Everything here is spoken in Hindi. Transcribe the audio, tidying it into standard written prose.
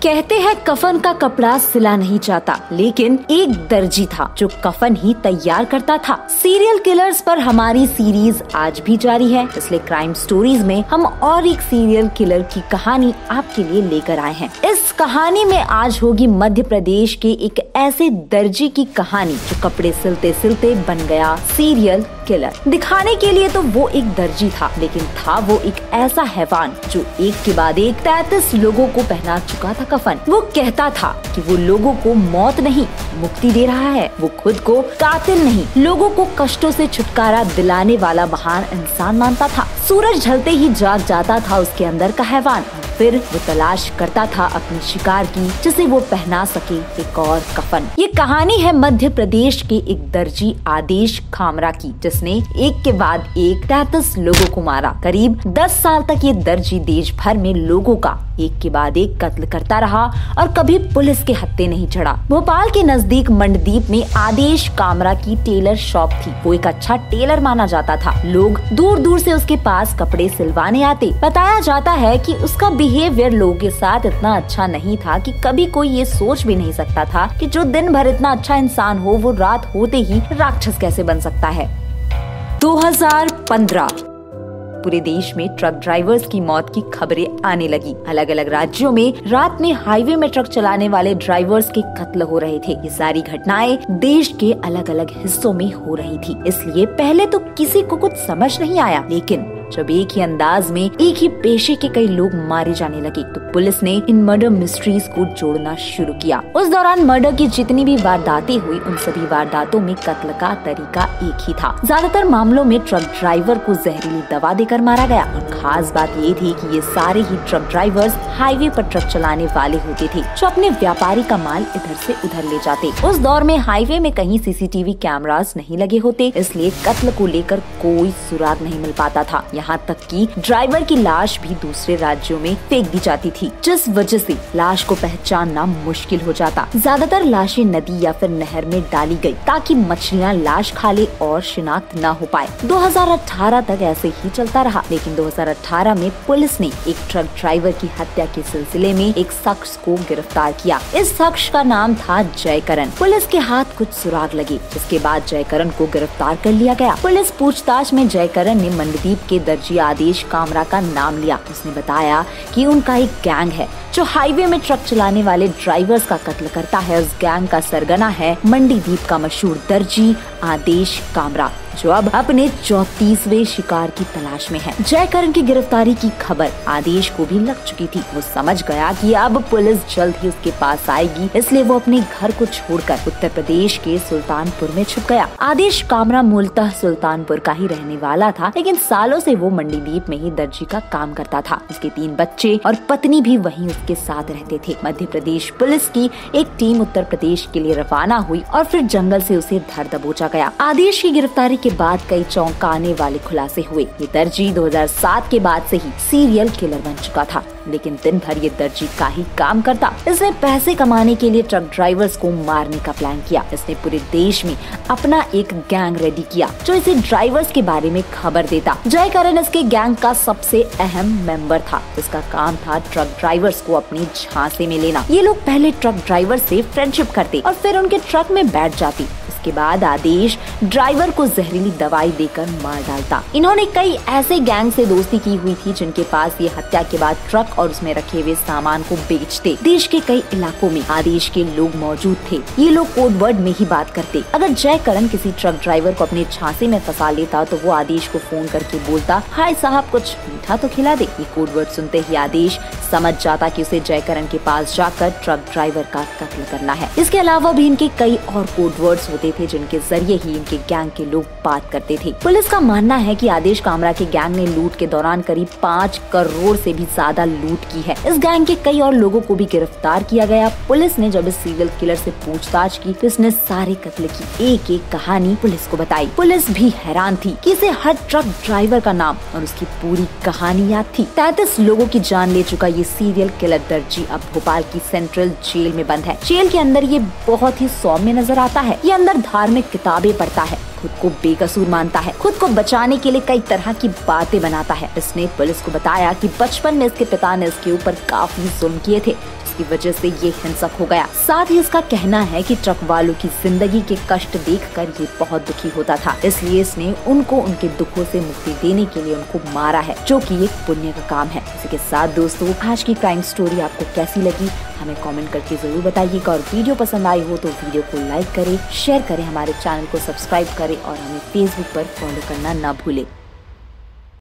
कहते हैं कफन का कपड़ा सिला नहीं जाता, लेकिन एक दर्जी था जो कफन ही तैयार करता था। सीरियल किलर्स पर हमारी सीरीज आज भी जारी है, इसलिए क्राइम स्टोरीज में हम और एक सीरियल किलर की कहानी आपके लिए लेकर आए हैं। इस कहानी में आज होगी मध्य प्रदेश के एक ऐसे दर्जी की कहानी जो कपड़े सिलते सिलते बन गया सीरियल किलर। दिखाने के लिए तो वो एक दर्जी था, लेकिन था वो एक ऐसा हैवान जो एक के बाद एक 33 लोगों को पहना चुका था कफन। वो कहता था कि वो लोगों को मौत नहीं मुक्ति दे रहा है, वो खुद को कातिल नहीं, लोगों को कष्टों से छुटकारा दिलाने वाला महान इंसान मानता था। सूरज ढलते ही जाग जाता था उसके अंदर का हैवान, फिर वो तलाश करता था अपने शिकार की जिसे वो पहना सके एक और कफन। ये कहानी है मध्य प्रदेश के एक दर्जी आदेश खामरा की, जिसने एक के बाद एक 33 लोगों को मारा। करीब 10 साल तक ये दर्जी देश भर में लोगों का एक के बाद एक कत्ल करता रहा और कभी पुलिस के हत्थे नहीं चढ़ा। भोपाल के नजदीक मंडदीप में आदेश कामरा की टेलर शॉप थी। वो एक अच्छा टेलर माना जाता था, लोग दूर दूर से उसके पास कपड़े सिलवाने आते। बताया जाता है कि उसका बिहेवियर लोगों के साथ इतना अच्छा नहीं था कि कभी कोई ये सोच भी नहीं सकता था कि जो दिन भर इतना अच्छा इंसान हो वो रात होते ही राक्षस कैसे बन सकता है। 2015 पूरे देश में ट्रक ड्राइवर्स की मौत की खबरें आने लगी। अलग अलग राज्यों में रात में हाईवे में ट्रक चलाने वाले ड्राइवर्स के कत्ल हो रहे थे। ये सारी घटनाएं देश के अलग अलग हिस्सों में हो रही थी, इसलिए पहले तो किसी को कुछ समझ नहीं आया, लेकिन जब एक ही अंदाज में एक ही पेशे के कई लोग मारे जाने लगे तो पुलिस ने इन मर्डर मिस्ट्रीज को जोड़ना शुरू किया। उस दौरान मर्डर की जितनी भी वारदातें हुई, उन सभी वारदातों में कत्ल का तरीका एक ही था। ज्यादातर मामलों में ट्रक ड्राइवर को जहरीली दवा देकर मारा गया और खास बात ये थी कि ये सारे ही ट्रक ड्राइवर्स हाईवे पर ट्रक चलाने वाले होते थे जो अपने व्यापारी का माल इधर से उधर ले जाते। उस दौर में हाईवे में कहीं सीसीटीवी कैमरास नहीं लगे होते, इसलिए कत्ल को लेकर कोई सुराग नहीं मिल पाता था। यहाँ तक कि ड्राइवर की लाश भी दूसरे राज्यों में फेंक दी जाती थी, जिस वजह से लाश को पहचानना मुश्किल हो जाता। ज्यादातर लाशें नदी या फिर नहर में डाली गई ताकि मछलियाँ लाश खा ले और शिनाख्त न हो पाए। 2018 तक ऐसे ही चलता रहा, लेकिन 2018 में पुलिस ने एक ट्रक ड्राइवर की हत्या के सिलसिले में एक शख्स को गिरफ्तार किया। इस शख्स का नाम था जयकरण। पुलिस के हाथ कुछ सुराग लगे, जिसके बाद जयकरण को गिरफ्तार कर लिया गया। पुलिस पूछताछ में जयकरण ने मंडदीप के दर्जी आदेश कामरा का नाम लिया। उसने बताया कि उनका एक गैंग है जो हाईवे में ट्रक चलाने वाले ड्राइवर्स का कत्ल करता है। उस गैंग का सरगना है मंडीदीप का मशहूर दर्जी आदेश कामरा, जो अब अपने 34वें शिकार की तलाश में है। जयकरण की गिरफ्तारी की खबर आदेश को भी लग चुकी थी। वो समझ गया कि अब पुलिस जल्द ही उसके पास आएगी, इसलिए वो अपने घर को छोड़कर उत्तर प्रदेश के सुल्तानपुर में छुप गया। आदेश कामरा मूलतः सुल्तानपुर का ही रहने वाला था, लेकिन सालों से वो मंडीदीप में ही दर्जी का काम करता था। उसके 3 बच्चे और पत्नी भी वहीं उसके साथ रहते थे। मध्य प्रदेश पुलिस की एक टीम उत्तर प्रदेश के लिए रवाना हुई और फिर जंगल से उसे धर दबोचा गया। आदेश की गिरफ्तारी के बाद कई चौंकाने वाले खुलासे हुए। ये दर्जी 2007 के बाद से ही सीरियल किलर बन चुका था, लेकिन दिन भर ये दर्जी का ही काम करता। इसने पैसे कमाने के लिए ट्रक ड्राइवर्स को मारने का प्लान किया। इसने पूरे देश में अपना एक गैंग रेडी किया जो इसे ड्राइवर्स के बारे में खबर देता। जयकरण इसके गैंग का सबसे अहम मेंबर था। इसका काम था ट्रक ड्राइवर्स को अपनी झांसे में लेना। ये लोग पहले ट्रक ड्राइवर से फ्रेंडशिप करते और फिर उनके ट्रक में बैठ जाती। इसके बाद आदेश ड्राइवर को जहरीली दवाई देकर मार डालता। इन्होंने कई ऐसे गैंग से दोस्ती की हुई थी जिनके पास ये हत्या के बाद ट्रक और उसमें रखे हुए सामान को बेचते। देश के कई इलाकों में आदेश के लोग मौजूद थे। ये लोग कोड वर्ड में ही बात करते। अगर जयकरण किसी ट्रक ड्राइवर को अपने झांसे में फंसा लेता तो वो आदेश को फोन करके बोलता, हाय साहब कुछ मीठा तो खिला दे। ये कोड वर्ड सुनते ही आदेश समझ जाता कि उसे जयकरण के पास जाकर ट्रक ड्राइवर का कत्ल करना है। इसके अलावा भी इनके कई और कोड वर्ड्स होते थे जिनके जरिए ही इनके गैंग के लोग बात करते थे। पुलिस का मानना है कि आदेश कामरा के गैंग ने लूट के दौरान करीब 5 करोड़ से भी ज्यादा लूट की है। इस गैंग के कई और लोगों को भी गिरफ्तार किया गया। पुलिस ने जब इस सीरियल किलर से पूछताछ की तो इसने सारे कत्ल की एक एक कहानी पुलिस को बताई। पुलिस भी हैरान थी कि इसे हर ट्रक ड्राइवर का नाम और उसकी पूरी कहानी याद थी। 33 लोगों की जान ले चुका ये सीरियल किलर दर्जी अब भोपाल की सेंट्रल जेल में बंद है। जेल के अंदर ये बहुत ही सौम्य नजर आता है। ये अंदर धार्मिक किताबें पढ़ता है, खुद को बेकसूर मानता है, खुद को बचाने के लिए कई तरह की बातें बनाता है। इसने पुलिस को बताया कि बचपन में इसके पिता ने इसके ऊपर काफी जुल्म किए थे, जिसकी वजह से ये हिंसक हो गया। साथ ही इसका कहना है कि ट्रक वालों की जिंदगी के कष्ट देखकर ये बहुत दुखी होता था, इसलिए इसने उनको उनके दुखों से मुक्ति देने के लिए उनको मारा है, जो कि एक पुण्य का काम है। इसी के साथ दोस्तों, आज की क्राइम स्टोरी आपको कैसी लगी हमें कमेंट करके जरूर बताइएगा, और वीडियो पसंद आई हो तो वीडियो को लाइक करें, शेयर करें, हमारे चैनल को सब्सक्राइब करें और हमें फेसबुक पर फॉलो करना ना भूलें।